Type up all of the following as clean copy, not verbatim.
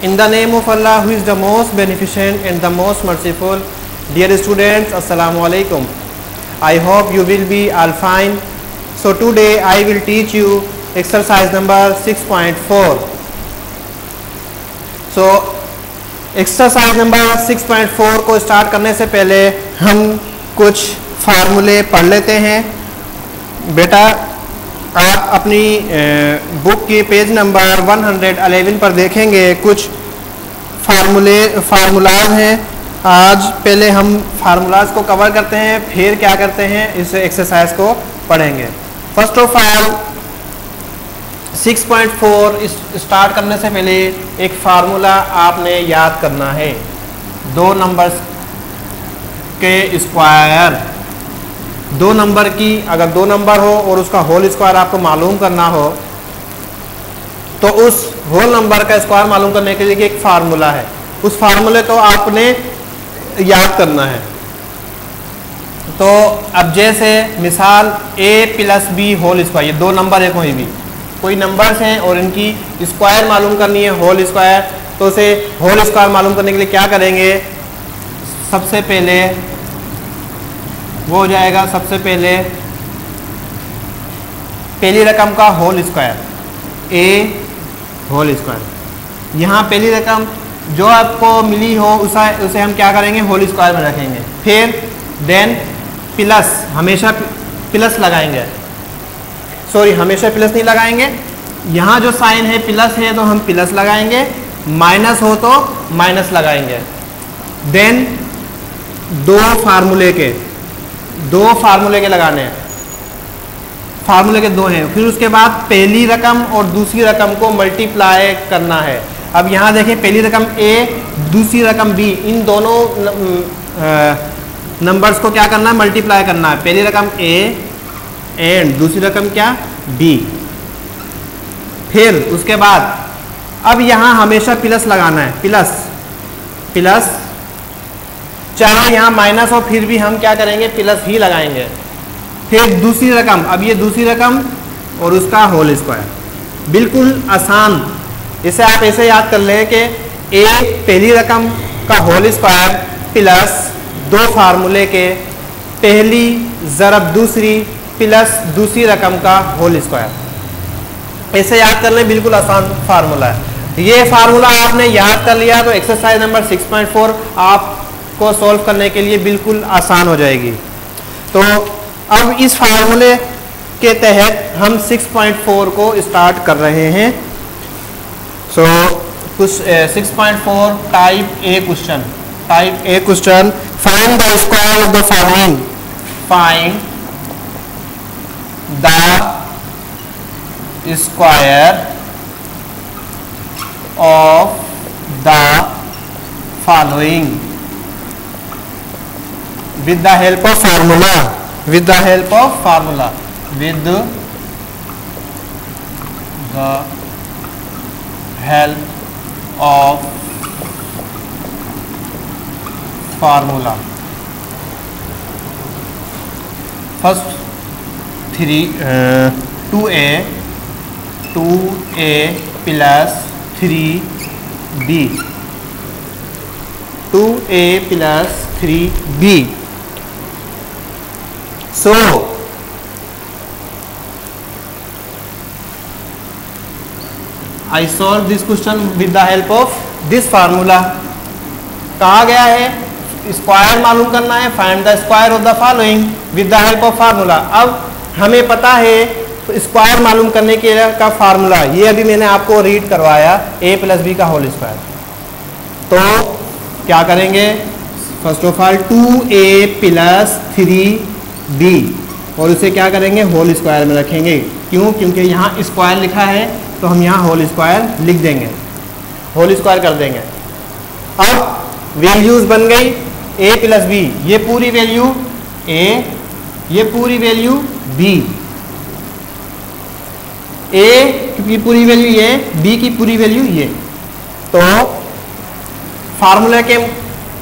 In the name of Allah, who is the most beneficent and the most merciful. Dear students, Assalamu alaikum. I hope you will be all fine. So today I will teach you exercise number 6.4. So exercise number 6.4 को start करने से पहले हम कुछ फार्मूले पढ़ लेते हैं। बेटा आप अपनी बुक की पेज नंबर 111 पर देखेंगे कुछ फार्मूलाज हैं। आज पहले हम फार्मूलाज को कवर करते हैं, फिर क्या करते हैं इस एक्सरसाइज को पढ़ेंगे। फर्स्ट ऑफ ऑल 6.4 स्टार्ट करने से पहले एक फार्मूला आपने याद करना है। दो नंबर्स के स्क्वायर, दो नंबर की अगर दो नंबर हो और उसका होल स्क्वायर आपको मालूम करना हो तो उस होल नंबर का स्क्वायर मालूम करने के लिए एक फार्मूला है। उस फार्मूले को आपने याद करना है। तो अब जैसे मिसाल a + b होल स्क्वायर, ये दो नंबर है, कोई नंबर्स हैं और इनकी स्क्वायर मालूम करनी है, होल स्क्वायर। तो उसे होल स्क्वायर मालूम करने के लिए क्या करेंगे, सबसे पहले वो हो जाएगा, सबसे पहले पहली रकम का whole square a whole square. यहाँ पहली रकम जो आपको मिली हो उसे हम क्या करेंगे, होल स्क्वायर में रखेंगे। फिर देन प्लस, हमेशा प्लस लगाएंगे, सॉरी हमेशा प्लस नहीं लगाएंगे, यहाँ जो साइन है प्लस है तो हम प्लस लगाएंगे, माइनस हो तो माइनस लगाएंगे। देन दो फार्मूले के लगाने हैं, फार्मूले के दो हैं। फिर उसके बाद पहली रकम और दूसरी रकम को मल्टीप्लाई करना है। अब यहाँ देखें, पहली रकम a, दूसरी रकम b, इन दोनों नंबर्स को क्या करना है, मल्टीप्लाई करना है। पहली रकम a एंड दूसरी रकम क्या, b। फिर उसके बाद अब यहाँ हमेशा प्लस लगाना है, प्लस चाहे यहाँ माइनस हो फिर भी हम क्या करेंगे, प्लस ही लगाएंगे। फिर दूसरी रकम, अब ये दूसरी रकम और उसका होल स्क्वायर, बिल्कुल आसान। इसे आप ऐसे याद कर लें कि a पहली रकम का होल स्क्वायर प्लस दो फार्मूले के पहली ज़रब दूसरी प्लस दूसरी रकम का होल स्क्वायर। ऐसे याद कर लें, बिल्कुल आसान फार्मूला है। ये फार्मूला आपने याद कर लिया तो एक्सरसाइज नंबर 6.4 आपको सॉल्व करने के लिए बिल्कुल आसान हो जाएगी। तो अब इस फार्मूले के तहत हम 6.4 को स्टार्ट कर रहे हैं। सो 6.4 type A question, find the square of the following, find the square of the following with the help of formula, with the help of formula, with the help of formula. First 2a plus 3b, 2a plus 3b. So I solve this question with the help of this formula. कहा गया है square मालूम करना है, find the square of the following with the help of formula. अब हमें पता है स्क्वायर मालूम करने के का फार्मूला, ये अभी मैंने आपको रीड करवाया, a + b का होल स्क्वायर। तो क्या करेंगे, first of all 2a plus 3b और उसे क्या करेंगे, होल स्क्वायर में रखेंगे। क्यों, क्योंकि यहाँ स्क्वायर लिखा है तो हम यहाँ होल स्क्वायर लिख देंगे, होल स्क्वायर कर देंगे। अब वैल्यूज बन गई a + b, ये पूरी वैल्यू a, ये पूरी वैल्यू b, a की पूरी वैल्यू ये, b की पूरी वैल्यू ये। तो फार्मूले के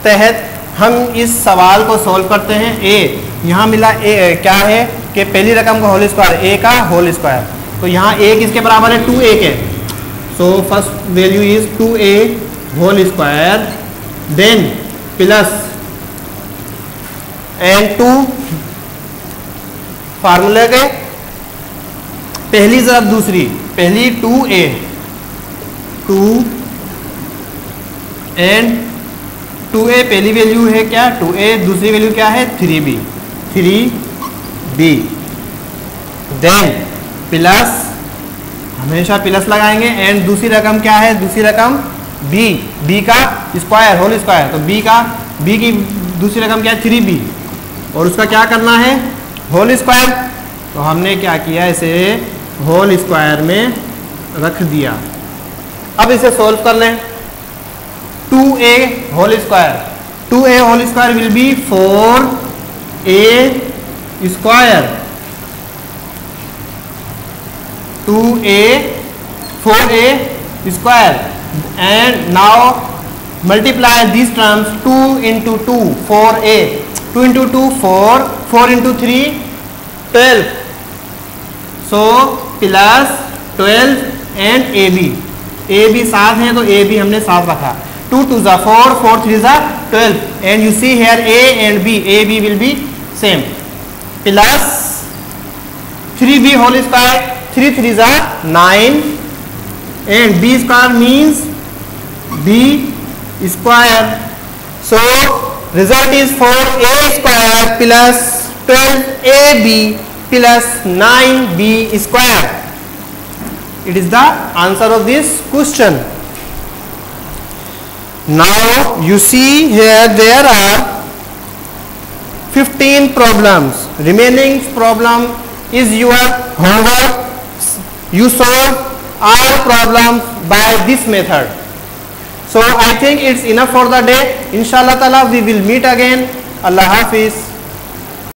तहत हम इस सवाल को सॉल्व करते हैं। a यहाँ मिला, a क्या है कि पहली रकम का होल स्क्वायर, a का होल स्क्वायर। तो यहाँ a किसके बराबर है, 2a के, So first value is 2a whole square, then plus and 2 फार्मूले के पहली तरफ दूसरी, पहली 2a 2 एंड 2a पहली वैल्यू है क्या 2a, दूसरी वैल्यू क्या है 3b 3b, देन प्लस, हमेशा प्लस लगाएंगे, एंड दूसरी रकम क्या है, दूसरी रकम b का स्क्वायर होल स्क्वायर, तो b की दूसरी रकम क्या है 3b, और उसका क्या करना है होल स्क्वायर, तो हमने क्या किया इसे होल स्क्वायर में रख दिया। अब इसे सोल्व कर लें। 2a whole square will be 4a square, 4a square, and now multiply this terms 2 into 2 4a, 2 into 2 4, 4 into 3 12, so plus 12 and ab साथ है तो ab हमने साथ रखा, 2 2 जा 4, 4 3 जा 12, and you see here a and b, ab will be same, plus 3b whole square, 3 3 जा 9, and b square means b square, so result is 4a square plus 12ab plus 9b square. It is the answer of this question. Now you see here there are 15 problems. Remaining problem is your homework. You solve all problems by this method. So I think it's enough for the day. Inshallah Taala we will meet again. Allah Hafiz.